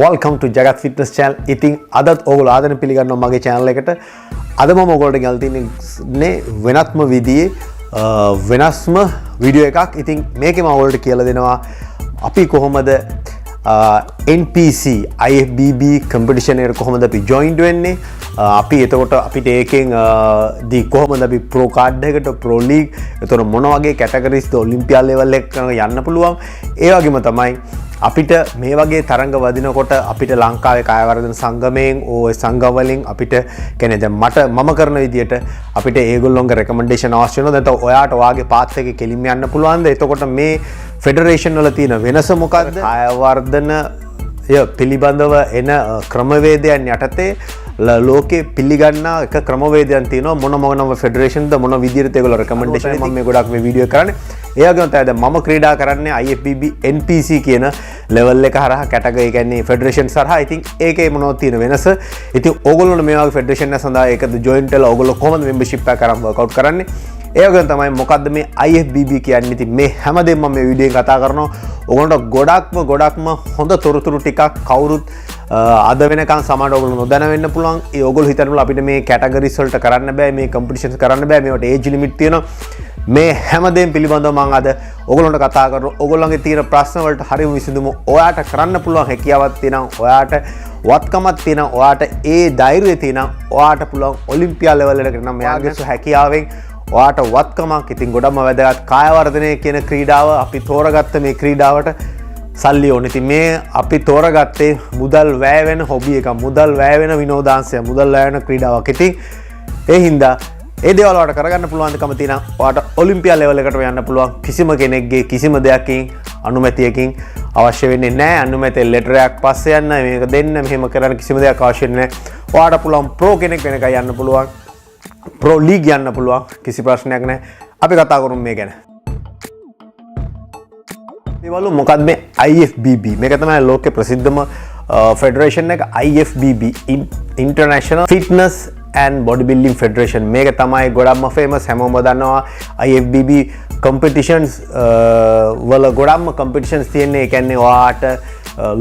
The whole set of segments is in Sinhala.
Welcome to Jagat Fitness channel. ඉතින් අදත් ඔයගොල්ලෝ ආදරෙන් පිළිගන්නවා මගේ channel එකට. අද මම ඔයගොල්ලන්ට ගෙනල්ලා තින්නේ වෙනත්ම විදිහේ වෙනස්ම වීඩියෝ එකක්. ඉතින් මේකේ මම ඔයගොල්ලන්ට කියලා දෙනවා අපි කොහොමද NPC IFBB competition එකට කොහොමද අපි join වෙන්නේ. අපි එතකොට අපිට ඒකෙන් දී කොහොමද අපි pro card එකට pro league එතකොට මොන වගේ categories ද ඔලිම්පියා level එකට යන්න පුළුවන්. ඒ වගේම තමයි අපිට මේ වගේ තරංග වදිනකොට අපිට ලංකාවේ කාය වර්ධන සංගමයෙන් ඕ සංගම වලින් අපිට කියන්නේ දැන් මම කරන විදියට අපිට ඒගොල්ලොන්ගේ රෙකමෙන්ඩේෂන් අවශ්‍ය වෙනවා. දැන් ඔයාට ඔයාගේ පාත් එකේ කෙලින්ම යන්න පුළුවන්ද? එතකොට මේ ෆෙඩරේෂන් වල තියෙන වෙනස මොකක්ද? කාය වර්ධන පිළිබඳව එන ක්‍රමවේදයන් යටතේ ලෝකේ පිළිගන්නා එක ක්‍රමවේදයන් තියෙනවා. මොන ෆෙඩරේෂන්ද මොන විදිහට ඒගොල්ලෝ රෙකමෙන්ඩේෂන් මම මේ ගොඩක් මේ වීඩියෝ කරන්නේ. ඒ වගේම තමයි දැන් මම ක්‍රීඩා කරන්නේ IFBB NPC කියන ලෙවල් එක හරහා කැටගරි ඒ කියන්නේ ෆෙඩරේෂන් හරහා. ඉතින් ඒකේ මොනවද තියෙන වෙනස? ඉතින් ඕගොල්ලෝ මේ වගේ ෆෙඩරේෂන් එක සඳහා ඒකද ජොයින්ට් වෙලා ඕගොල්ලෝ කොහොමද මෙම්බර්ෂිප් එක කරන් වර්ක්අවුට් කරන්නේ? ඒ වගේම තමයි මොකද්ද මේ IFBB කියන්නේ? ඉතින් මේ හැමදේම මම මේ වීඩියෝ එකෙන් කතා කරනවා. ඕගොල්ලන්ට ගොඩක්ම හොඳ තොරතුරු ටිකක් කවුරුත් අද වෙනකන් සමහර ඔයගොල්ලෝ නොදැන වෙන්න පුළුවන්. ඒ ඔයගොල්ලෝ හිතනවා අපිට මේ කැටගරිස් වලට කරන්න බෑ, මේ කම්පිටිෂන්ස් කරන්න බෑ, මේවට ඒජ් ලිමිට් තියෙනවා. මේ හැමදේම පිළිබඳව මම අද ඔයගොල්ලන්ට කතා කරනවා. ඔයගොල්ලන්ගේ තියෙන ප්‍රශ්න වලට හරියම විසඳුම ඔයාට කරන්න පුළුවන් හැකියාවක් තියෙනවා. ඔයාට වත්කමක් තියෙනවා. ඔයාට ඒ ධෛර්යය තියෙනවා. ඔයාට පුළුවන් ඔලිම්පියා ලෙවල් එකට නම් මෙයාගේ හැකියාවෙන් ඔයාට වත්කමක්. ඉතින් ගොඩක්ම වැදගත් කාය වර්ධනය කියන ක්‍රීඩාව අපි තෝරගත්ත මේ ක්‍රීඩාවට සල්ලි ඕනේ. ඉතින් මේ අපි තෝරගත්තේ මුදල් වැය වෙන හොබි එකක්, මුදල් වැය වෙන විනෝදාංශයක්, මුදල් වැය වෙන ක්‍රීඩාවක්. ඉතින් ඒ හින්දා ඒ දේවල් වලට කරගන්න පුළුවන්කම තියෙනවා. ඔයාට ඔලිම්පියා ලෙවල් එකට යන්න පුළුවන්. කිසිම කෙනෙක්ගේ කිසිම දෙයකින් අනුමැතියකින් අවශ්‍ය වෙන්නේ නැහැ. අනුමැතිය ලෙටර් එකක් පස්සේ යන්න මේක දෙන්න මෙහෙම කරන්න කිසිම දෙයක් අවශ්‍ය නැහැ. ඔයාට පුළුවන් ප්‍රෝ කෙනෙක් වෙනකන් යන්න පුළුවන්. ප්‍රෝ ලීග් යන්න පුළුවන්. කිසි ප්‍රශ්නයක් නැහැ. අපි කතා කරමු මේ ගැන. ඒවලු මොකක්ද මේ IFBB? මේක තමයි ලෝකේ ප්‍රසිද්ධම ෆෙඩරේෂන් එක. IFBB International Fitness and Bodybuilding Federation. මේක තමයි ගොඩක්ම ෆේමස්. හැමෝම දන්නවා IFBB competitions වල ගොඩක්ම competitions තියෙන්නේ. ඒ කියන්නේ ඔයාට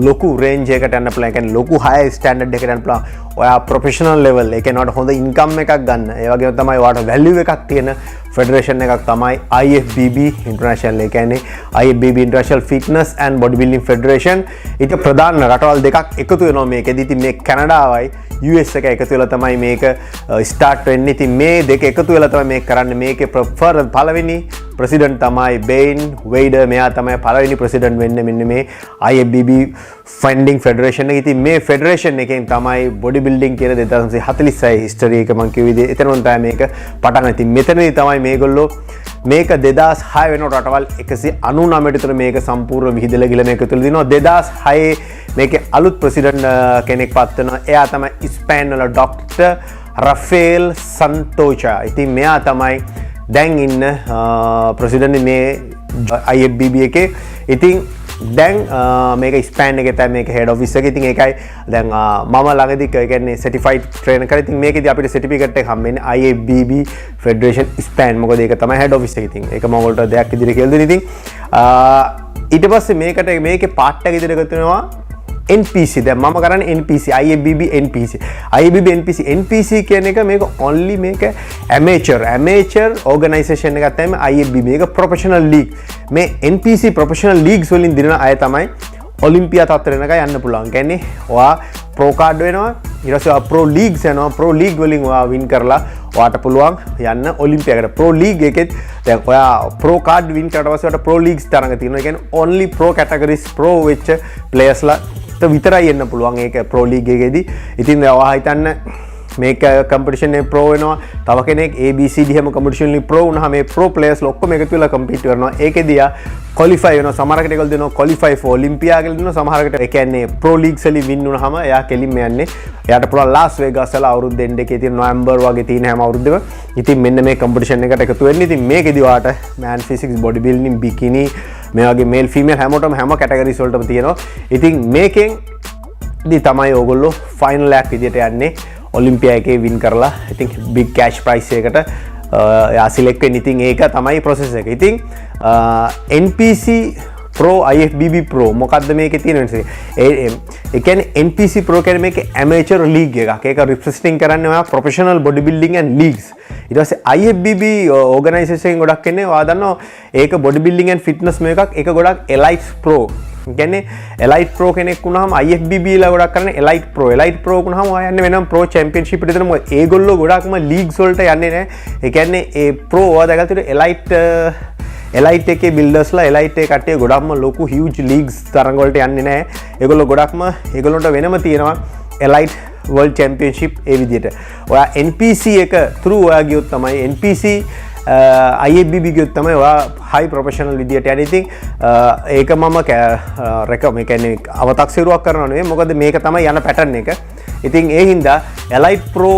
ලොකු රේන්ජ් එකකට යන්න පුළුවන්. ඒ කියන්නේ ලොකු high standard එකකට යන්න පුළුවන්. ඔයා professional level ඒ කියන්නේ ඔයාට හොඳ income එකක් ගන්න. ඒ වගේම තමයි ඔයාට value එකක් තියෙන ෆෙඩරේෂන් එකක් තමයි IFBB International. ඒ කියන්නේ IFBB International Fitness and Bodybuilding Federation. ඒක ප්‍රධාන රටවල් දෙකක් එකතු වෙනවා මේකෙදි. ඉතින් මේ කැනඩාවයි US එක එකතු වෙලා තමයි මේක ස්ටාර්ට් වෙන්නේ. ඉතින් මේ දෙක එකතු වෙලා තමයි මේක කරන්නේ. මේකේ ප්‍රොෆර් පළවෙනි ප්‍රෙසිඩන්ට් තමයි බේන් වෙයිඩර්. මෙයා තමයි පළවෙනි ප්‍රෙසිඩන්ට් වෙන්නේ මෙන්න මේ IFBB ෆන්ඩින් ෆෙඩරේෂන් එක. ඉතින් මේ ෆෙඩරේෂන් එකෙන් තමයි බොඩි බිල්ඩින් කියන 2046 හිස්ටරි එක මම කිව්ව විදිහේ එතනම තමයි මේක පටන් ගන්නේ. ඉතින් මෙතනදී තමයි මේගොල්ලෝ මේක 2006 වෙනකොට රටවල් 199 විතර මේක සම්පූර්ණ විහිදලා ගිහලා මේක තුල දිනවා. 2006 මේකේ අලුත් ප්‍රෙසිඩන්ට් කෙනෙක් පත් වෙනවා. එයා තමයි ස්පේන් වල ඩොක්ටර් රෆේල් සන්ටෝචා. ඉතින් මෙයා තමයි දැන් ඉන්න ප්‍රෙසිඩන්ට් මේ IFBB එකේ. ඉතින් දැන් මේක ස්පෑන් එකේ තමයි මේක හෙඩ් ඔෆිස් එකේ. ඉතින් ඒකයි දැන් මම ළඟදී කියන්නේ සර්ටිෆයිඩ් ට්‍රේනර් කරා. ඉතින් මේකෙදි අපිට සර්ටිෆිකේට් එක හම්බෙන්නේ IFBB ෆෙඩරේෂන් ස්පෑන්. මොකද ඒක තමයි හෙඩ් ඔෆිස් එක. ඉතින් ඒක මම ඔයාලට දෙයක් ඉදිරිය කියලා දෙන්න. ඉතින් ඊට පස්සේ මේකේ පාර්ට් එක ඉදිරිය ගත්ත වෙනවා NPC. දැන් මම කරන්නේ NPC IFBB NPC. IFBB NPC කියන එක මේක only මේක amateur organisation එකක් තමයි IFBB. මේක professional league. මේ NPC professional leagues වලින් දිනන අය තමයි ඔලිම්පියා තත්ත්වයට යනකම් යන්න පුළුවන්. කියන්නේ ඔයා pro card වෙනවා. ඊට පස්සේ ඔයා pro leagues යනවා. pro league වලින් ඔයා win කරලා ඔයාට පුළුවන් යන්න ඔලිම්පියාකට. pro league එකෙත් දැන් ඔයා pro card win කරලා පස්සේ ඔයාට pro leagues තරඟ තියෙනවා. ඒ කියන්නේ only pro categories pro වෙච්ච players ලා විතරයි එන්න පුළුවන් ඒක ප්‍රෝ ලීග් එකේදී. ඉතින් ඔයා හිතන්න මේක කම්පිටිෂන් එකේ ප්‍රෝ වෙනවා. තව කෙනෙක් ABCD හැම කම්පිටිෂන් වලින් ප්‍රෝ වුණාම මේ ප්‍රෝ ප්ලේයර්ස් ඔක්කොම එකතු වෙලා කම්පීට් කරනවා. ඒකෙදී ක්වොලිෆයි වෙනවා. සමහරකට ඒගොල්ලෝ දෙනවා ක්වොලිෆයි ෆෝ ඔලිම්පියා කියලා දෙනවා. සමහරකට ඒ කියන්නේ ප්‍රෝ ලීග්ස් වලින් වින් වුණාම එයා කෙලින්ම යන්නේ. එයාට පුළුවන් ලාස් වේගස් වල අවුරුද්ද එන්ඩ් එකේ තියෙන නොවැම්බර් වගේ තියෙන හැම අවුරුද්දෙම. ඉතින් මෙන්න මේ කම්පිටිෂන් එකට එකතු වෙන්නේ. ඉතින් මේකෙදී ඔයාට man physics body building bikini මේ වගේ මේල් ෆීමේල් හැමෝටම හැම කැටගරිස් වලටම තියෙනවා. ඉතින් මේකෙන් දී තමයි ඕගොල්ලෝ ෆයිනල් එකක් විදියට යන්නේ ඔලිම්පියා එකේ වින් කරලා. ඉතින් big cash prize එකකට එයා සිලෙක්ට් වෙන්නේ. ඉතින් ඒක තමයි process එක. ඉතින් NPC Pro IFBB Pro මොකක්ද මේකේ තියෙන වෙනස? ඒ කියන්නේ NPC Pro කියන්නේ මේකේ amateur league එකක්. ඒක representing කරන්නේ ඔයා professional bodybuilding and leagues. ඊට පස්සේ IFBB organisation එකෙන් ගොඩක් එන්නේ ඔයා දන්නවා ඒක bodybuilding and fitness මේකක්. ඒක ගොඩක් Elite Pro. කියන්නේ Elite Pro කෙනෙක් වුණාම IFBB ලා ගොඩක් කරන්නේ Elite Pro වුණාම ඔයා යන්නේ වෙනම Pro Championship එකට දෙන මොකද ඒගොල්ලෝ ගොඩක්ම leagues වලට යන්නේ නැහැ. ඒ කියන්නේ ඒ Pro ඔයා දැකලා තියෙන Elite එකේ buildersලා Elite එකේ කට්ටිය ගොඩක්ම ලොකු huge leagues තරඟ වලට යන්නේ නැහැ. ඒගොල්ලෝ ගොඩක්ම ඒගොල්ලන්ට වෙනම තියෙනවා Elite World Championship ඒ විදිහට. ඔයා NPC එක through ඔයා ගියොත් තමයි NPC IFBB ගියොත් තමයි ඔයා high professional විදිහට යන්නේ. ඉතින් ඒක මම රෙකමෙන්ඩ් කියන්නේ අව탁සිරුවක් කරනවා නෙවෙයි. මොකද මේක තමයි යන pattern එක. ඉතින් ඒ හින්දා Elite Pro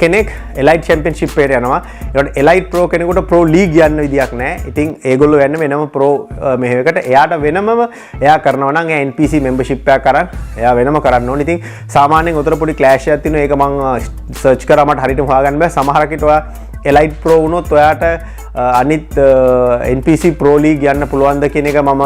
කෙනෙක් Elite Championship එකට යනවා. ඒකට Elite Pro කෙනෙකුට Pro League යන්න විදියක් නැහැ. ඉතින් ඒගොල්ලෝ යන්නේ වෙනම Pro මෙහෙයකට. එයාට වෙනමම එයා කරනවා නම් එයා NPC membership එකක් කරන් එයා වෙනම කරන්න ඕනේ. ඉතින් සාමාන්‍යයෙන් උතර පොඩි clash එකක් තියෙනවා. ඒක මම search කරා මට හරියට හොයාගන්න බෑ. සමහර කෙනෙක් ඔයා Elite Pro වුණොත් ඔයාට අනිත් NPC Pro League යන්න පුළුවන්ද කියන එක මම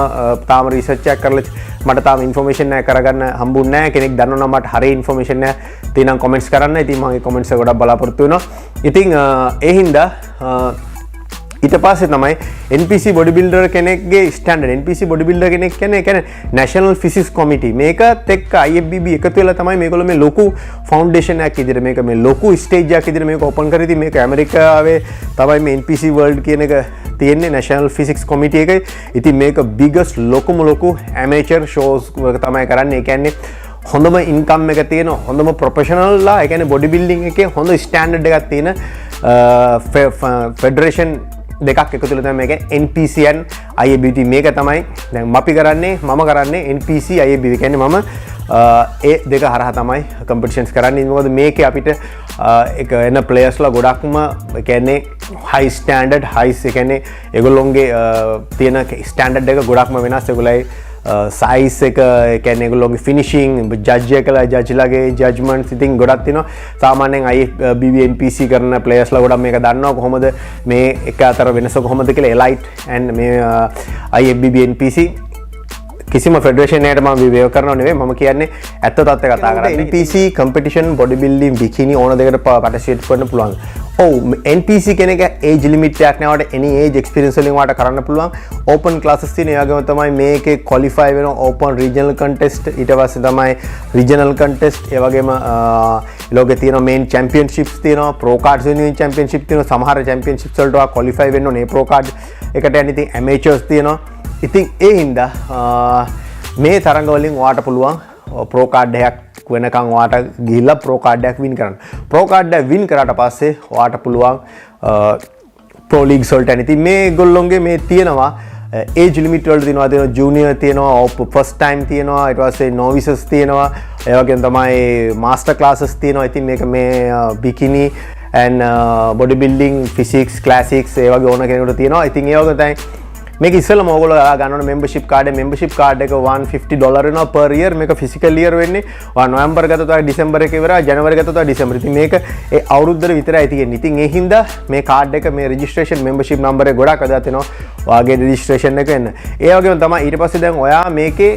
තාම රිසර්ච් එකක් කරලා මට තාම ඉන්ෆර්මේෂන් එක කරගන්න හම්බුන්නේ නැහැ. කෙනෙක් දන්නවනම් මට හරිය ඉන්ෆර්මේෂන් එක තියෙනම් කමෙන්ට්ස් කරන්න. ඉතින් මම ඒ කමෙන්ට්ස් එක ගොඩක් බලාපොරොත්තු වෙනවා. ඉතින් ඒ හින්දා ඊට පස්සේ තමයි NPC bodybuilder කෙනෙක්ගේ ස්ටෑන්ඩඩ්. NPC bodybuilder කෙනෙක් කියන්නේ National Physics Committee. මේකත් එක්ක IFBB එකතු වෙලා තමයි මේගොල්ලෝ මේ ලොකු ෆවුන්ඩේෂන් එකක් ඉදිරියට මේක මේ ලොකු ස්ටේජ් එකක් ඉදිරියට මේක ඕපන් කරලා ඉතින් මේක ඇමරිකාවේ තමයි මේ NPC World කියන එක තියෙන්නේ National Physics Committee එකයි. ඉතින් මේක biggest ලොකු amateur shows තමයි කරන්නේ. ඒ කියන්නේ හොඳම ඉන්කම් එක තියෙන හොඳම ප්‍රොෆෙෂනල් ලා ඒ කියන්නේ බොඩි බිල්ඩින් එකේ හොඳ ස්ටෑන්ඩඩ් එකක් තියෙන ෆෙඩරේෂන් දෙකක් එකතු වෙලා තමයි මේක NPC and IFBB මේක තමයි දැන් අපි කරන්නේ මම කරන්නේ NPC IFBB කියන්නේ මම ඒ දෙක හරහා තමයි කම්පිටිෂන්ස් කරන්නේ. මොකද මේකේ අපිට එක එන ප්ලේයර්ස්ලා ගොඩක්ම ඒ කියන්නේ හයි ස්ටෑන්ඩඩ් හයිස් ඒ කියන්නේ ඒගොල්ලොන්ගේ තියෙන ස්ටෑන්ඩඩ් එක ගොඩක්ම වෙනස්. ඒගොල්ලයි සයිස් එක කියන්නේ ඒගොල්ලෝගේ ෆිනිෂිං ජජ් එකලා ජජ්ලාගේ ජජ්මන්ට්ස් ඉතින් ගොඩක් තියෙනවා. සාමාන්‍යයෙන් IFBB NPC කරන ප්ලේයර්ස්ලා ගොඩක් මේක දන්නවා කොහොමද මේ එක අතර වෙනස කොහොමද කියලා. Elite and මේ IFBB NPC කිසිම ෆෙඩරේෂන් එකකට මම විවේක කරනව නෙවෙයි. මම කියන්නේ ඇත්ත තත්ත්වය කතා කරන්නේ. NPC competition body building bikini ඕන දෙයකට participate කරන්න පුළුවන්. ඔව් NPC කෙනෙක් age limit එකක් නැවට any age experience වලින් වාට කරන්න පුළුවන්. open classes තියෙන. ඒ වගේම තමයි මේකේ qualify වෙන open regional contest ඊට පස්සේ තමයි regional contest ඒ වගේම ලෝකේ තියෙන main championships තියෙනවා. pro cards වෙනුවෙන් championship තියෙනවා. සමහර championships වලට qualify වෙන්න ඕනේ pro card එකට යන්න. ඉතින් amateurs තියෙනවා. ඉතින් ඒ හින්දා මේ තරඟ වලින් ඔයාට පුළුවන් ප්‍රෝ කාඩ් එකක් වෙනකන් ඔයාට ගිහිල්ලා ප්‍රෝ කාඩ් එකක් වින් කරන්න. ප්‍රෝ කාඩ් එක වින් කරාට පස්සේ ඔයාට පුළුවන් ප්‍රෝ ලීග්ස් වලට යන්න. ඉතින් මේගොල්ලොන්ගේ මේ තියෙනවා ඒජ් ලිමිට් වල තියෙනවා ජූනියර් තියෙනවා ෆස්ට් ටයිම් තියෙනවා ඊට පස්සේ නොවිසස් තියෙනවා ඒ වගේම තමයි මාස්ටර් ක්ලාසස් තියෙනවා. ඉතින් මේක මේ බිකිනි and body building physics classics ඒ වගේ ඕන කෙනෙකුට තියෙනවා. ඉතින් ඒ වගේ තමයි මේක ඉස්සෙල්ලාම ඕගොල්ලෝ ගන්න ඕනේ membership card එක. membership card එක $150 වෙනවා per year. මේක physical year වෙන්නේ. ඔයා නොවැම්බර් ගත්තොත් ඔයා ඩිසෙම්බර් එක ඉවරයි. ජනවාරි ගත්තොත් ඔයා ඩිසෙම්බර්. ඉතින් මේක ඒ අවුරුද්දට විතරයි තියෙන්නේ. ඉතින් ඒ හින්දා මේ card එක මේ registration membership number එක ගොඩක් අදහස් වෙනවා. ඔයාගේ registration එක වෙන්න. ඒ වගේම තමයි ඊට පස්සේ දැන් ඔයා මේකේ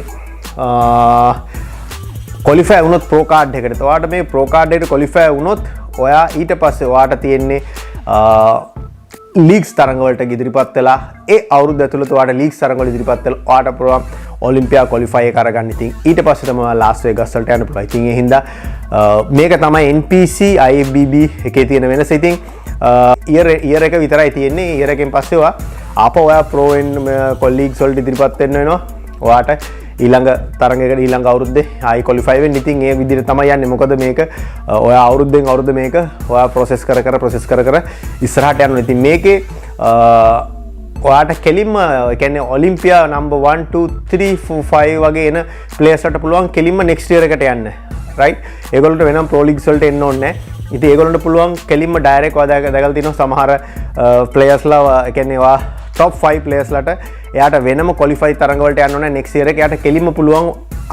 qualify වුණොත් pro card එකට. ඔයාට මේ pro card එකට qualify වුණොත් ඔයා ඊට පස්සේ ඔයාට තියෙන්නේ ලීග්ස් තරඟ වලට ඉදිරිපත් වෙලා ඒ අවුරුද්ද ඇතුළත ඔයාට ලීග්ස් තරඟ වල ඉදිරිපත් වෙලා ඔයාට පුළුවන් ඔලිම්පියා ක්වොලිෆයි එක කරගන්න. ඉතින් ඊට පස්සේ තමයි ලාස් වේගස් වලට යන්න පුළුවන්. ඉතින් ඒ හින්දා මේක තමයි NPC IFBB එකේ තියෙන වෙනස. ඉතින් ඉයර් එක විතරයි තියෙන්නේ. ඉයර් එකෙන් පස්සේ ඔයා ප්‍රෝ වෙන්න කොලීග්ස් වලට ඉදිරිපත් වෙන්න වෙනවා. ඔයාට ඊළඟ තරඟයකට ඊළඟ අවුරුද්දේ ආයි ක්වොලිෆයි වෙන්න. ඉතින් ඒ විදිහට තමයි යන්නේ. මොකද මේක ඔයා අවුරුද්දෙන් අවුරුද්ද මේක ඔයා ප්‍රොසෙස් කර කර ඉස්සරහට යනවා. ඉතින් මේකේ ඔයාට කෙලින්ම කියන්නේ ඔලිම්පියා නම්බර් 1 2 3 4 5 වගේ එන ප්ලේයර්ස්ලට පුළුවන් කෙලින්ම නෙක්ස්ට් ඉයර් එකට යන්න. රයිට්? ඒගොල්ලන්ට වෙනම ප්‍රෝ ලීග්ස් වලට එන්න ඕනේ නැහැ. ඉතින් ඒගොල්ලන්ට පුළුවන් කෙලින්ම ඩයරෙක්ට් දැකලා තියෙනවා සමහර ප්ලේයර්ස්ලා කියන්නේ ඔයා top 5 ප්ලේයර්ස්ලට එයාට වෙනම ක්වොලිෆයි තරඟ වලට යන්න ඕනේ නෙක්ස්ට් ඉයර් එක. එයාට කෙලින්ම පුළුවන්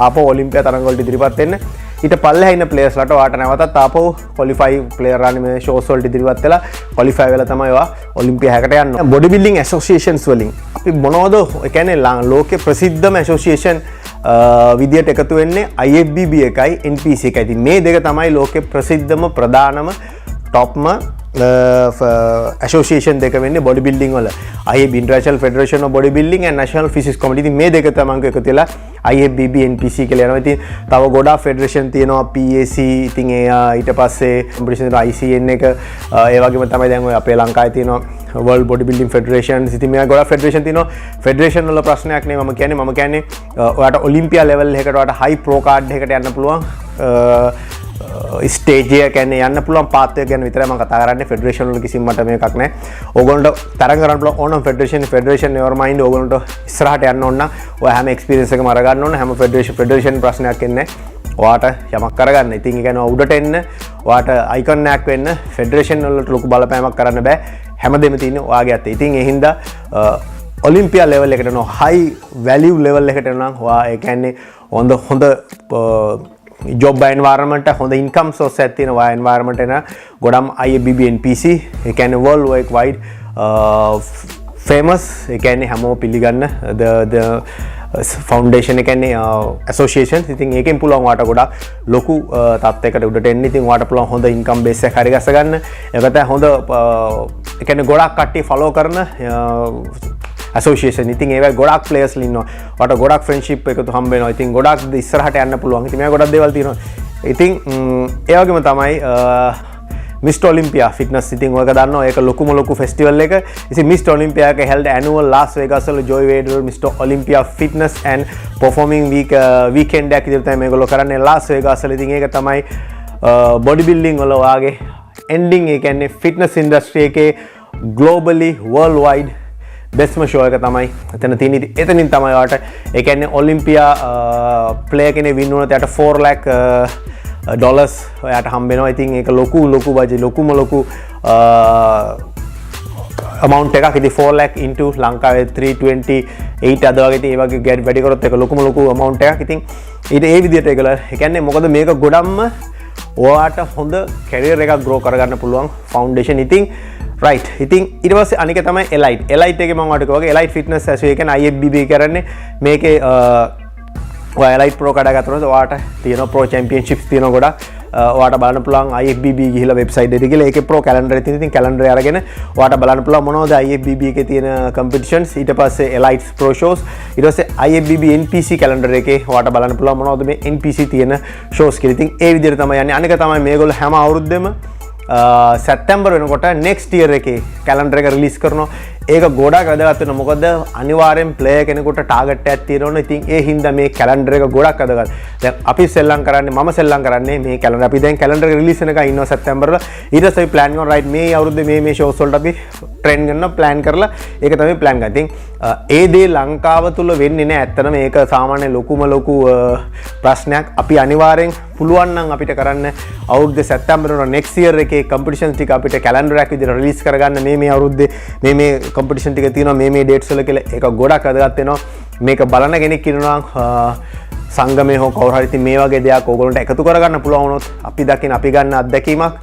ආපහු ඔලිම්පියා තරඟ වලට ඉදිරිපත් වෙන්න. ඊට පල්ලෙහා ඉන්න ප්ලේයර්ස්ලාට ඔයාට නැවතත් ආපහු ක්වොලිෆයි ප්ලේයර් රන් මේ ෂෝස් වලට ඉදිරිපත් වෙලා ක්වොලිෆයි වෙලා තමයි ඔයා ඔලිම්පියා හැකට යන්නේ. බොඩි බිල්ඩින් ඇසෝසියේෂන්ස් වලින් අපි මොනවද ඒ කියන්නේ ලෝකේ ප්‍රසිද්ධම ඇසෝසියේෂන් විදියට එකතු වෙන්නේ IFBB එකයි NPC එකයි. ඉතින් මේ දෙක තමයි ලෝකේ ප්‍රසිද්ධම ප්‍රධානම টপම association දෙක වෙන්නේ බොඩි බිල්ඩින් වල. IFB International Federation of Body Building and National Physics Committee. ඉතින් මේ දෙක තමයි එකතු වෙලා IFBB NPC කියලා යනවා. ඉතින් තව ගොඩාක් ෆෙඩරේෂන් තියෙනවා PAC. ඉතින් ඊට පස්සේ කොම්පිටිෂන් තියෙනවා ICN එක. ඒ වගේම තමයි දැන් ඔය අපේ ලංකාවේ තියෙනවා World Body Building Federation. ඉතින් මේ ගොඩාක් ෆෙඩරේෂන් තියෙනවා. ෆෙඩරේෂන් වල ප්‍රශ්නයක් නෙවෙයි මම කියන්නේ ඔයාට ඔලිම්පියා ලෙවල් එකකට ඔයාට හයි ප්‍රෝ කාඩ් එකකට යන්න පුළුවන්. ස්ටේජ් එක කියන්නේ යන්න පුළුවන් පාත් එක ගැන විතරයි මම කතා කරන්නේ. ෆෙඩරේෂන් වල කිසිම මට මේකක් නැහැ. ඕගොල්ලන්ට තරඟ කරන්න පුළුවන් ඕනම ෆෙඩරේෂන් never mind. ඕගොල්ලන්ට ඉස්සරහට යන්න ඕන නම් ඔය හැම එක්ස්පීරියන්ස් එකම අරගන්න ඕන. හැම ෆෙඩරේෂන් ප්‍රශ්නයක් එන්නේ ඔයාට යමක් කරගන්න. ඉතින් ඒ කියන්නේ උඩට එන්න ඔයාට අයිකන් එකක් වෙන්න ෆෙඩරේෂන් වලට ලොකු බලපෑමක් කරන්න බෑ. හැමදේම තියෙන්නේ ඔයාගේ අතේ. ඉතින් ඒ හින්දා ඔලිම්පියා ලෙවල් එකට යනවා හයි වැලියු ලෙවල් එකට යනවා නම් ඔයා ඒ කියන්නේ හොඳ job environment හොඳ income source එකක් තියෙනවා environment එක ගොඩම් IFBB NPC ඒ කියන්නේ world wide famous ඒ කියන්නේ හැමෝම පිළිගන්න the foundation එක කියන්නේ association. ඉතින් ඒකෙන් පුළුවන් ඔයාට ගොඩක් ලොකු තත්ත්වයකට උඩට එන්න. ඉතින් ඔයාට පුළුවන් හොඳ income base එකක් හරි ගස්ස ගන්න. ඒකට හොඳ ඒ කියන්නේ ගොඩක් කට්ටිය follow කරන association. ඉතින් ඒවයි ගොඩක් players ඉන්නවා. ඔයාට ගොඩක් friendship එකතු හම්බ වෙනවා. ඉතින් ගොඩක් ඉස්සරහට යන්න පුළුවන්. ඉතින් මේ ගොඩක් දේවල් තියෙනවා. ඉතින් ඒ වගේම තමයි Mr. Olympia fitness. ඉතින් ඔයක දන්නවා ඒක ලොකු festival එක. ඉතින් Mr. Olympia එක held annual Las Vegas වල Joy Vader Mr. Olympia fitness and performing weekend එකක් විදිහට තමයි මේගොල්ලෝ කරන්නේ Las Vegas වල. ඉතින් ඒක තමයි body building වල වාගේ ending ඒ කියන්නේ fitness industry එකේ globally worldwide bestම show එක තමයි එතන තියෙන්නේ. එතනින් තමයි ඔයාලට ඒ කියන්නේ ඔලිම්පියා ප්ලේයර් කෙනෙක් වින් වුණොත් එයාට $4 lakh ඔයාට හම්බ වෙනවා. ඉතින් ඒක ලොකු බජට් ලොකු amount එකක්. ඉතින් 4 lakh into ලංකාවේ 328 අද වගේ ඉතින් ඒ වගේ වැඩි කරොත් ඒක ලොකු amount එකක්. ඉතින් ඊට ඒ විදිහට ඒගොල්ලෝ ඒ කියන්නේ මොකද මේක ගොඩක්ම ඔයාට හොඳ කැරියර් එකක් grow කරගන්න පුළුවන් foundation. ඉතින් right. ඉතින් ඊට පස්සේ අනික තමයි elite එකේ මම ඔයාලට කිව්වා වගේ elite fitness association IFBB කරන්නේ මේකේ ඔයා elite pro කාඩ් එක ගත්තොත් ඔයාට තියෙන pro championships තියෙන ගොඩක් ඔයාට බලන්න පුළුවන් IFBB ගිහිලා වෙබ්සයිට් එකට ගිහලා ඒකේ pro calendar එක තියෙන. ඉතින් calendar එක අරගෙන ඔයාට බලන්න පුළුවන් මොනවද IFBB එකේ තියෙන competitions. ඊට පස්සේ elite pro shows. ඊට පස්සේ IFBB NPC calendar එකේ ඔයාට බලන්න පුළුවන් මොනවද මේ NPC තියෙන shows කියලා. ඉතින් ඒ විදිහට තමයි යන්නේ. අනික තමයි මේගොල්ලෝ හැම අවුරුද්දෙම සැප්තැම්බර් වෙනකොට next year එකේ calendar එක release කරනවා. ඒක ගොඩක් වැදගත් වෙනවා. මොකද අනිවාර්යෙන් player කෙනෙකුට target එකක් තියෙනවනේ. ඉතින් ඒ හින්දා මේ calendar එක ගොඩක් වැදගත්. දැන් අපි සෙල්ලම් කරන්නේ මම සෙල්ලම් කරන්නේ මේ calendar. අපි දැන් calendar එක release වෙනකන් ඉන්නවා සැප්තැම්බර් වල. ඊට පස්සේ අපි plan කරනවා right මේ අවුරුද්දේ මේ shows වලට අපි train කරනවා plan කරලා ඒක තමයි plan කරන්නේ. ඉතින් ඒ දේ ලංකාව තුල වෙන්නේ නැහැ. ඇත්තටම මේක සාමාන්‍ය ලොකු ප්‍රශ්නයක්. අපි අනිවාර්යෙන් පුළුවන් නම් අපිට කරන්න අවුරුද්දේ සැප්තැම්බර් වල next year එකේ competitions ටික අපිට calendar එකක් විදිහට release කරගන්න මේ අවුරුද්දේ මේ competition ටික තියෙනවා මේ dates වල කියලා ඒක ගොඩක් වැදගත් වෙනවා. මේක බලන කෙනෙක් ඉන්නවා සංගමේ හෝ කවුරු හරි ඉතින් මේ වගේ දෙයක් ඕගොල්ලන්ට එකතු කරගන්න පුළුවන් වුණොත් අපි ගන්න අත්දැකීමක්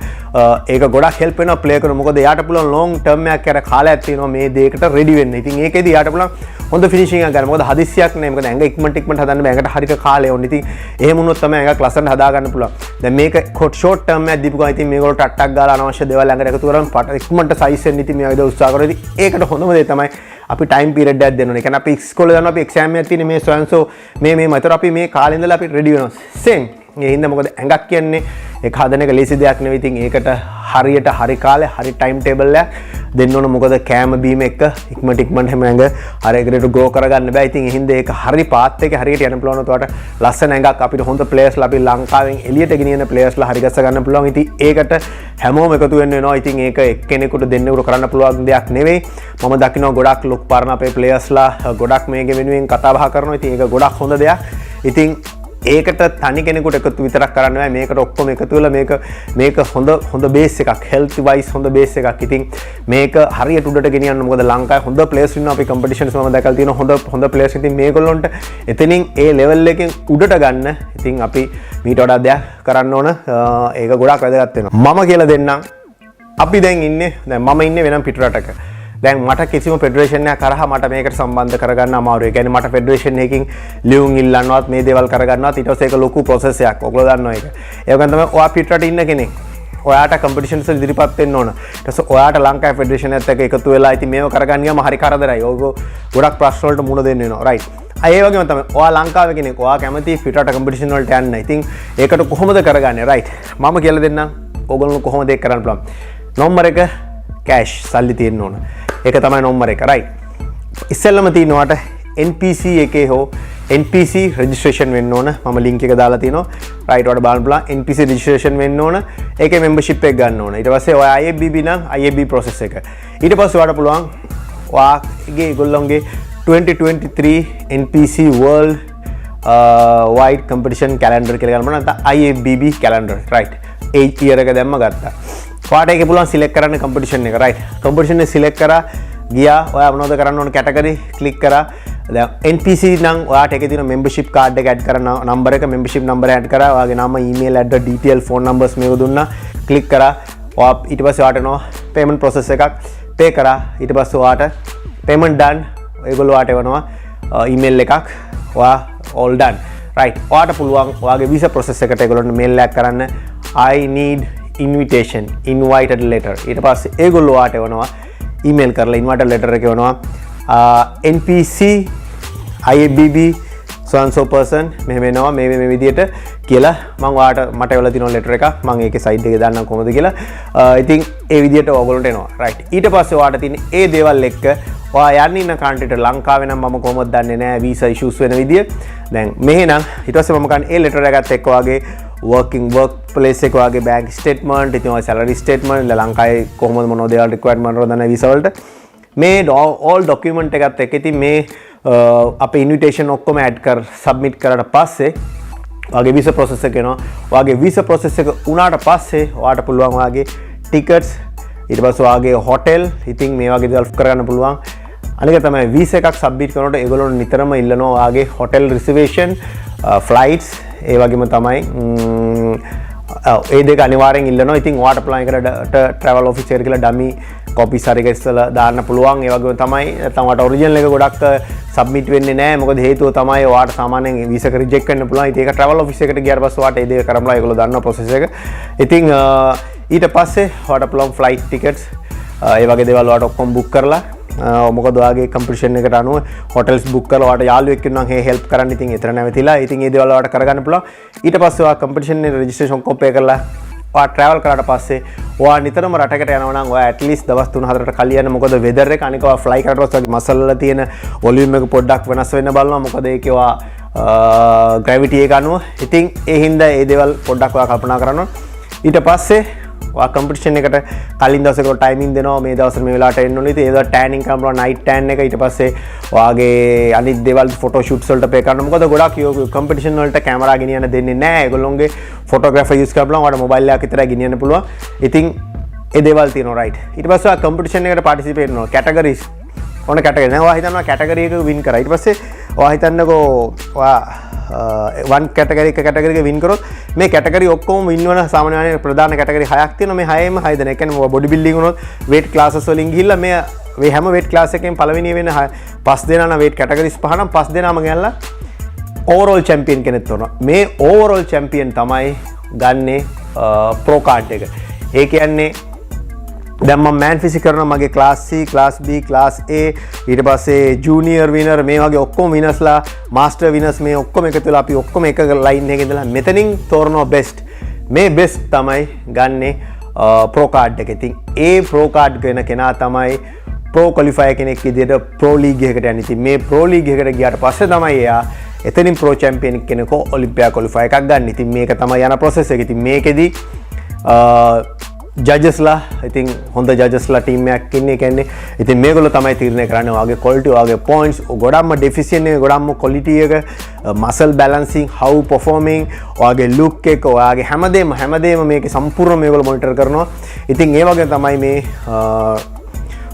ඒක ගොඩක් help වෙනවා ප්ලේ කරන. මොකද යාට පුළුවන් long term එකක් කර කාලයක් තියෙනවා මේ දෙයකට ready වෙන්න. ඉතින් ඒකෙදි යාට පුළුවන් හොඳ finishing එකක් ගන්න. මොකද හදිස්සියක් නෑ. මොකද ඇඟ ඉක්මනට හදන්න බෑ. ඇඟට හරියට කාලය ඕනේ. ඉතින් එහෙම වුණොත් තමයි ඇඟක් ලස්සනට හදා ගන්න පුළුවන්. දැන් මේක short term එකක් දීපු ගමන් ඉතින් මේගොල්ලෝ ටට්ටක් ගාලා අනවශ්‍ය දේවල් ඇඟට එකතු කරන් ඉක්මනට size වෙන්න ඉතින් මේ වගේ උත්සාහ කරනවා. ඉතින් ඒකට හොඳම දේ තමයි අපි time period එකක් දෙන්න ඕනේ. ඒ කියන්නේ අපි ඉස්කෝලේ යනවා අපි exam එකක් තියෙන මේ සොයන්සෝ මේ මතර අපි මේ කාලේ ඉඳලා අපි ready වෙනවා. same. ඒ හින්දා මොකද ඇඟක් කියන්නේ ඒක හදන එක ලේසි දෙයක් නෙවෙයි. ඉතින් ඒකට හරියට හරි කාලේ හරි time table එකක් දෙන්න ඕන. මොකද කෑම බීම එක ඉක්මනට හැම ඇඟ හරියට grow කරගන්න බෑ. ඉතින් ඒ හින්දා ඒක හරි path එකේ හරියට යන්න පුළුවන් උතවට ලස්සන ඇඟක් අපිට හොඳ players ලා අපි ලංකාවෙන් එළියට ගෙනියන players ලා හරි ගස්ස ගන්න පුළුවන්. ඉතින් ඒකට හැමෝම එකතු වෙන්න වෙනවා. ඉතින් ඒක එක්කෙනෙකුට දෙන්නෙකුට කරන්න පුළුවන් දෙයක් නෙවෙයි. මම දකිනවා ගොඩක් ලොකු පරණ අපේ players ලා ගොඩක් මේක වෙනුවෙන් කතා බහ කරනවා. ඉතින් ඒක ගොඩක් හොඳ දෙයක්. ඉතින් ඒකට තනි කෙනෙකුට එකතු විතරක් කරන්න බෑ මේකට ඔක්කොම එකතු වෙලා මේක හොඳ බේස් එකක් health wise හොඳ බේස් එකක්. ඉතින් මේක හරියට උඩට ගෙනියන්න මොකද ලංකාවේ හොඳ ප්ලේයර්ස් ඉන්නවා අපි කම්පිටිෂන්ස් මම දැකලා තියෙනවා හොඳ ප්ලේයර්ස්. ඉතින් මේගොල්ලොන්ට එතනින් ඒ ලෙවල් එකෙන් උඩට ගන්න ඉතින් අපි මීට වඩා දෙයක් කරන්න ඕන. ඒක ගොඩක් වැදගත් වෙනවා. මම කියලා දෙන්නම් අපි දැන් මම ඉන්නේ වෙනම පිටරටක. දැන් මට කිසිම ෆෙඩරේෂන් එකක් කරා මට මේකට සම්බන්ධ කරගන්න අමාරුයි. ඒ කියන්නේ මට ෆෙඩරේෂන් එකකින් ලියුම් ඉල්ලන්නවත් මේ දේවල් කරගන්නවත් ඊට පස්සේ ඒක ලොකු ප්‍රොසෙස් එකක්. ඔයගොල්ලෝ දන්නවා ඒක. ඒ වගේම තමයි ඔයා පිටරට ඉන්න කෙනෙක්. ඔයාට කම්පිටිෂන්ස් වල ඉදිරිපත් වෙන්න ඕන. ඊට පස්සේ ඔයාට ලංකාවේ ෆෙඩරේෂන් එකත් එක්ක එකතු වෙලා ඉතින් මේව කරගන්න ගියාම හරි කරදරයි. ඔයගොල්ලෝ ගොඩක් ප්‍රශ්න වලට මුහුණ දෙන්න වෙනවා. රයිට්. ඒ වගේම තමයි ඔයා ලංකාවේ කෙනෙක්. ඔයා කැමති පිටරට කම්පිටිෂන් වලට යන්න. ඉතින් ඒකට කොහොමද කරගන්නේ? රයිට්. මම කියලා දෙන්නම් ඔයගොල්ලෝ කොහොමද ඒක කරන්න පුළුවන්. නම්බර 1 කෑෂ් සල්ලි තියෙන්න ඕන. ඒක තමයි නම්බර 1. රයිට්. ඉස්සෙල්ලම තියෙනවාට NPC එකේ හෝ NPC registration වෙන්න ඕන. මම link එක දාලා තිනවා. රයිට් ඔයාලට බලන්න පුළුවන් NPC registration වෙන්න ඕන. ඒකේ membership එක ගන්න ඕන. ඊට පස්සේ ඔයා IFBB නම් IFB process එක. ඊට පස්සේ ඔයාලට පුළුවන් ඔයාගේ ඒගොල්ලෝගේ 2023 NPC world wide competition calendar කියලා ගන්න නැත්නම් IFBB calendar. රයිට්. ඒ year එක දැම්ම ගත්තා. ඔයාට ඒක පුළුවන් select කරන්න competition එක. රයිට්. competition එක select කරා ගියා. ඔයා මොනවද කරන්න ඕන category click කරා. දැන් NPC නම් ඔයාට එකේ තියෙන membership card එක add කරන number එක membership number add කරා. ඔයාගේ නම email address detail phone numbers මේක දුන්නා. click කරා. ඔයා ඊට පස්සේ ඔයාට එනවා payment process එකක් pay කරා. ඊට පස්සේ ඔයාට payment done. ඒගොල්ලෝ ඔයාට එවනවා email එකක්. ඔයා all done. right. ඔයාට පුළුවන් ඔයාගේ visa process එකට ඒගොල්ලන්ට mail එකක් කරන්න I need invitation invited letter. ඊට පස්සේ ඒගොල්ලෝ ඔයාට එවනවා email කරලා invited letter එක එවනවා NPC IFBB so and so person මෙහෙම එනවා මේ විදියට කියලා මම ඔයාට මට එවලා තියෙන letter එකක් මම ඒකේ side එකේ දාන්නම් කොහොමද කියලා. ඉතින් ඒ විදියට ඔයගොල්ලන්ට එනවා. right. ඊට පස්සේ ඔයාට තියෙන ඒ දේවල් එක්ක ඔයා යන්න ඉන්න countryට ලංකාවේ නම් මම කොහොමද දන්නේ නැහැ visa issues වෙන විදිය. දැන් මෙහෙනම් ඊට පස්සේ මම ගන්න ඒ letter එකත් එක්ක ඔයාගේ work place එක වගේ bank statement ඉතින් ඔය salary statement ලංකාවේ කොහොමද මොනවද ඒවල් requirement වල දන්නේ visa වලට මේ all document එකත් එක්ක ඉතින් මේ අපේ invitation ඔක්කොම add submit කරලා පස්සේ ඔයාගේ visa process එක එනවා. ඔයාගේ visa process එක උනාට පස්සේ ඔයාට පුළුවන් ඔයාගේ tickets ඊට පස්සේ ඔයාගේ hotel ඉතින් මේ වගේ දේවල් කරගන්න පුළුවන්. අනික තමයි visa එකක් submit කරනකොට ඒගොල්ලෝ නිතරම ඉල්ලනවා ඔයාගේ hotel reservation flights ඒ වගේම තමයි ඒ දෙක අනිවාර්යෙන් ඉල්ලනවා. ඉතින් ඔයාට plan එකට travel officer කියලා dummy copies හරි ඉස්සලා දාන්න පුළුවන්. ඒ වගේම තමයි නැත්නම් ඔයාට original එක ගොඩක් submit වෙන්නේ නැහැ. මොකද හේතුව තමයි ඔයාට සාමාන්‍යයෙන් visa එක reject වෙන්න පුළුවන්. ඉතින් ඒක travel office එකට ගියාට පස්සේ ඔයාට ඒ දෙක කරමුලා ඒගොල්ලෝ දන්නවා process එක. ඉතින් ඊට පස්සේ ඔයාට පුළුවන් flight tickets ඒ වගේ දේවල් ඔයාට ඔක්කොම book කරලා මොකද ඔයාගේ කම්පිටිෂන් එකට අනුව හොටෙල්ස් බුක් කරලා ඔයාට යාළුවෙක් ඉන්නවා නම් help කරන්න. ඉතින් එතන නැවතිලා ඉතින් ඒ දේවල් ඔයාට කරගන්න පුළුවන්. ඊට පස්සේ ඔයා කම්පිටිෂන් එකේ රෙජිස්ට්‍රේෂන් කොම්පේ කරලා ඔයා travel කරාට පස්සේ ඔයා නිතරම රටකට යනවා නම් ඔයා at least දවස් 3-4කට කලින් යන්න. මොකද weather එක අනික ඔයා fly කරාට පස්සේ මසල් වල තියෙන volume එක පොඩ්ඩක් වෙනස් වෙන්න බලනවා. මොකද ඒකේ ඔයා gravity එක අනුව. ඉතින් ඒ හින්දා ඒ දේවල් පොඩ්ඩක් ඔයා කල්පනා කරන්න. ඊට පස්සේ ඔයා කම්පිටිෂන් එකට කලින් දවසකට ටයිමින් දෙනවා මේ දවස්වල මේ වෙලාවට එන්න ඕනේ. ඉතින් ඒක ටෑනින් කරන්න පුළුවන් නයිට් ටෑන් එක. ඊට පස්සේ ඔයාගේ අනිත් දේවල් ෆොටෝ ෂූට්ස් වලට පේ කරන්න. මොකද ගොඩක් කම්පිටිෂන් වලට කැමරා ගෙනියන්න දෙන්නේ නැහැ. ඒගොල්ලෝගේ ෆොටෝග්‍රැෆර් යූස් කරලා බලන්න ඔයාලට මොබයිල් එකක් විතරයි ගෙනියන්න පුළුවන්. ඉතින් ඒ දේවල් තියෙනවා රයිට්. ඊට පස්සේ ඔයා කම්පිටිෂන් එකට පාටිසිපේට් කරනවා. කැටගරිස් ඕන කැටගරි. දැන් ඔයා හිතනවා කැටගරි එක වින් කරා. ඊට පස්සේ ඔයා හිතන්නකෝ ඔයා one category එක category එක win කරොත් මේ category ඔක්කොම win වෙන සාමාන්‍යයෙන් ප්‍රධාන category 6ක් තියෙනවා. මේ 6ෙම 6 දෙනා. ඒ කියන්නේ body building වුණොත් weight classes වලින් ගිහිල්ලා මේ හැම weight class එකකින් පළවෙනි වෙන 5 දෙනා නම් weight categories 5 නම් 5 දෙනාම ගියලා overall champion කෙනෙක් වෙනවා. මේ overall champion තමයි ගන්නේ pro card එක. ඒ කියන්නේ දැන් මම man physics කරනවා මගේ class C, class B, class A ඊට පස්සේ junior winner මේ වගේ ඔක්කොම winners ලා master winners මේ ඔක්කොම එකතු වෙලා අපි ඔක්කොම එක line එකේ ඉඳලා මෙතනින් තෝරනවා best. මේ best තමයි ගන්නේ pro card එක. ඉතින් ඒ pro card වෙන කෙනා තමයි pro qualifier කෙනෙක් විදිහට pro league එකකට යන්නේ. ඉතින් මේ pro league එකට ගියාට පස්සේ තමයි එයා එතනින් pro champion කෙනෙකු ඔලිම්පියා qualifier එකක් ගන්න. ඉතින් මේක තමයි යන process එක. ඉතින් මේකෙදි ජජස්ලා ඉතින් හොඳ ජජස්ලා ටීම් එකක් ඉන්නේ කියන්නේ ඉතින් මේගොල්ලෝ තමයි තීරණය කරන්නේ ඔයාගේ ක්වොලිටි ඔයාගේ පොයින්ට්ස් ගොඩක්ම ඩෙෆිෂියන්ට් එක ගොඩක්ම ක්වොලිටි එක මසල් බැලන්සිං how performing ඔයාගේ ලුක් එක ඔයාගේ හැමදේම මේකේ සම්පූර්ණ මේගොල්ලෝ මොනිටර් කරනවා ඉතින් ඒ වගේ තමයි මේ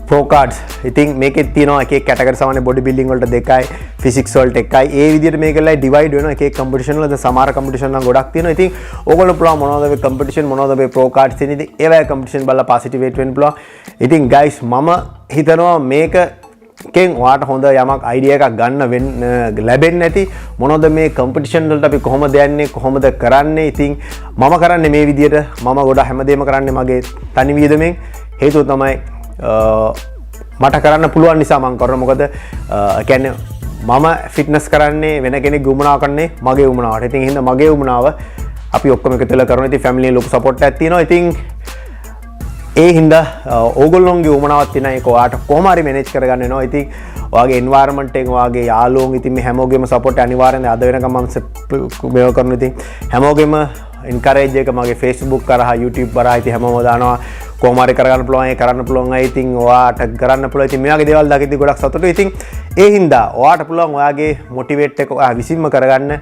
pro cards ඉතින් මේකෙත් තියෙනවා එක එක කැටගරි සමාන බොඩි බිල්ඩින් වලට දෙකයි ෆිසික්ස් වලට එකයි ඒ විදිහට මේකලා ඩිවයිඩ් වෙනවා එක එක කම්පිටිෂන් වල සමහර කම්පිටිෂන් නම් ගොඩක් තියෙනවා ඉතින් ඕගොල්ලෝ පුළුවන් මොනවද මේ කම්පිටිෂන් මොනවද මේ pro cards තියෙන ඉතින් ඒ වගේ කම්පිටිෂන් බලලා පාසිටිව් වෙන්න පුළුවන් ඉතින් guys මම හිතනවා මේක කෙන් ඔයාට හොඳ යමක් අයිඩියා එකක් ගන්න ලැබෙන්නේ නැති මොනවද මේ කම්පිටිෂන් වලට අපි කොහොමද යන්නේ කොහොමද කරන්නේ ඉතින් මම කරන්නේ මේ විදිහට මම ගොඩ හැමදේම කරන්නේ මගේ තනි වියදමෙන් හේතුව තමයි මට කරන්න පුළුවන් නිසා මම කරනවා මොකද කියන්නේ මම ෆිට්නස් කරන්නේ වෙන කෙනෙක් උමනාව කරන්නේ මගේ උමනාවට. ඉතින් එහෙනම් මගේ උමනාව අපි ඔක්කොම එකතු වෙලා කරනවා. ඉතින් ෆැමිලි ලොකු සපෝට් එකක් තියෙනවා. ඉතින් ඒ හින්දා ඕගොල්ලෝගේ උමනාවක් තියෙනවා ඒක ඔයාට කොහොම හරි මැනේජ් කරගන්න වෙනවා. ඉතින් ඔයාගේ එන්වයරන්මන්ට් එක ඔයාගේ යාළුවෝ ඉතින් මේ හැමෝගෙම සපෝට් අනිවාර්යෙන්ද අද වෙනකම් මම මේව කරනවා. ඉතින් හැමෝගෙම එන්කරේජ් එක මගේ Facebook කරා YouTube කරා ඉතින් හැමෝම දානවා කොහොම හරි කරගන්න පුළුවන් ඒ කරන්න පුළුවන් අය ඉතින් ඔයාට කරන්න පුළුවන් ඉතින් මේ වගේ දේවල් දකිද්දි ගොඩක් සතුටුයි ඉතින් ඒ හින්දා ඔයාට පුළුවන් ඔයාගේ මොටිවේට් එක ඔයා විසින්ම කරගන්න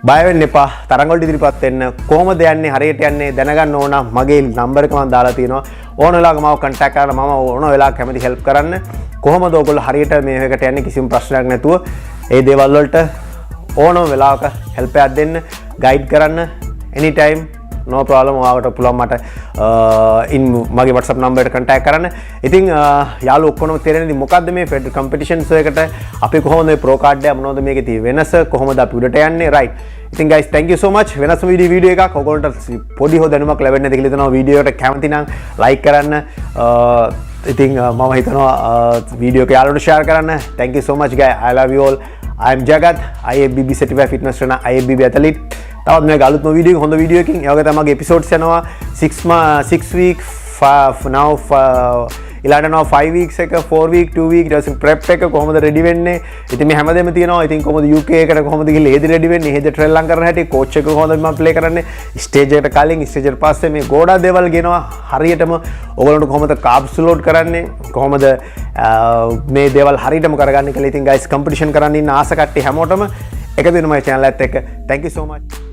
බය වෙන්න එපා තරඟ වලට ඉදිරියපත් වෙන්න කොහොමද යන්නේ හරියට යන්නේ දැනගන්න ඕන මගේ නම්බර් එක මම දාලා තියෙනවා ඕන වෙලාවක මාව කන්ටැක්ට් කරලා මම ඕන වෙලාවක කැමති හෙල්ප් කරන්න කොහොමද ඔයගොල්ලෝ හරියට මේකට යන්නේ කිසිම ප්‍රශ්නයක් නැතුව ඒ දේවල් වලට ඕනම වෙලාවක හෙල්ප් එකක් දෙන්න ගයිඩ් කරන්න anytime no problem ඔයාලට පුළුවන් මට මගේ WhatsApp number එකට contact කරන්න. ඉතින් යාළුවෝ ඔක්කොම තේරෙන්නේ මොකද්ද මේ ෆෙඩ් කම්පිටිෂන්ස් එකට අපි කොහොමද මේ ප්‍රෝ කාඩ් එක මොනවද මේකේ තියෙන වෙනස කොහොමද අපි උඩට යන්නේ right. ඉතින් guys thank you so much වෙනස්ම වීඩියෝ එකක් ඔයගොල්ලන්ට පොඩි හො දැනුමක් ලැබෙන්නේ නැති කියලා හිතනවා වීඩියෝ එකට කැමති නම් like කරන්න. ඉතින් මම හිතනවා වීඩියෝ එක යාළුවන්ට share කරන්න. Thank you so much guys. I love you all. I am Jagat, IFBB certified fitness trainer, IFBB athlete. තවත් මේ අලුත්ම වීඩියෝ එක හොඳ වීඩියෝ එකකින් ඒ වගේ තමයි මගේ එපිසෝඩ්ස් යනවා 6 week now ඊළඟට යනවා 5 weeks එක 4 week 2 week ඊට පස්සේ prep එක කොහොමද ready වෙන්නේ ඉතින් මේ හැමදේම තියෙනවා ඉතින් කොහොමද UK එකට කොහොමද ගිහලා ඒදි ready වෙන්නේ එහෙද ට්‍රේල් ලං කරන හැටි coach එක කොහොමද මම play කරන්නේ stage එකට කලින් stage එකට පස්සේ මේ ගෝඩා දේවල් ගෙනවා හරියටම ඔයගොල්ලන්ට කොහොමද carbs load කරන්නේ කොහොමද මේ දේවල් හරියටම කරගන්නේ කියලා ඉතින් guys competition කරන්න ඉන්න ආස කට්ටිය හැමෝටම එකතු වෙනවා මේ channel එකත් එක්ක thank you so much